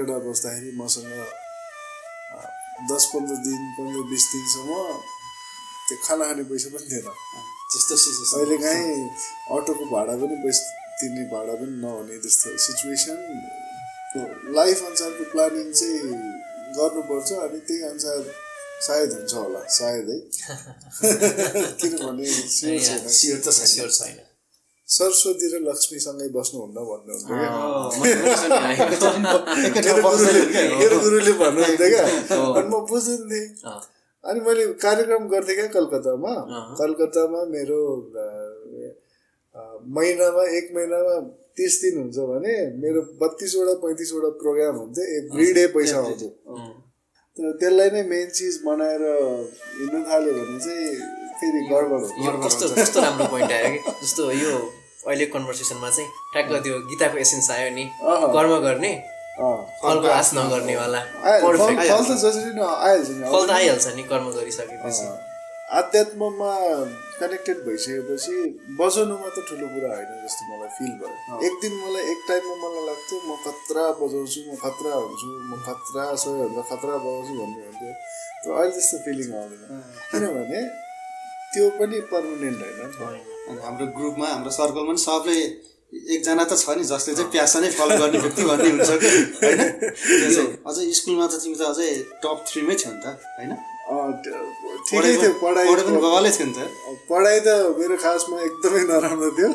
कलकत्ता बस्दाखेरि मसँग 10-15 दिन 15-20 दिनसम्म त्यो खाना खाने पैसा पनि थिएन। त्यस्तो सिचुएसन अहिले काहीँ अटोको भाडा पनि तिर्ने भाडा पनि नहुने त्यस्तो सिचुएसन। लाइफ अनुसारको प्लानिङ चाहिँ गर्नुपर्छ अनि त्यही अनुसार सायद हुन्छ होला, सायद है। किनभने स्योर छैन। सरस्वती र लक्ष्मीसँगै बस्नुहुन्न भन्नुहुन्थ्यो मेरो गुरुले भन्नुहुन्थ्यो क्या। अनि म बुझ्दिनँ। अनि मैले कार्यक्रम गर्थेँ क्या कलकत्तामा मेरो महिनामा 1 महिनामा 30 दिन हुन्छ भने मेरो 32वटा 35वटा प्रोग्राम हुन्थ्यो, एभ्री डे पैसा आउँथ्यो। त्यसलाई नै मेन चिज बनाएर हिँड्नु थाल्यो भने चाहिँ फेरि गडबड हुन्छ। कस्तो राम्रो पोइन्ट आयो कि जस्तो यो अहिले कन्भर्सेसनमा चाहिँ ट्याक्क त्यो गीताको एसेन्स आयो नि, कर्म गर्ने फलको आश नगर्नेवाला। फल त जसरी नै आइहाल्छ नि, फल त आइहाल्छ नि कर्म गरिसकेपछि। आध्यात्ममा कनेक्टेड भइसकेपछि बजाउनुमा त ठुलो कुरा होइन जस्तो मलाई फिल भयो। एक दिन मलाई एक टाइममा मलाई लाग्थ्यो म खतरा बजाउँछु, म खतरा हुन्छु, म खतरा सबैभन्दा खतरा बजाउँछु भन्ने हुन्थ्यो। तर अहिले त्यस्तो फिलिङ आउँदैन, किनभने त्यो पनि पर्मानेन्ट होइन। अनि हाम्रो ग्रुपमा हाम्रो सर्कलमा पनि सबले एकजना त छ नि जसले चाहिँ प्यासनै फलो गर्ने व्यक्ति भन्ने हुन्छ कि होइन। अझै स्कुलमा त तिमी त अझै टप 3 मै थियो नि त होइन। ठिकै थियो, पढाइ पनि बवालै थियो नि त। पढाइ त मेरो खासमा एकदमै नराम्रो थियो।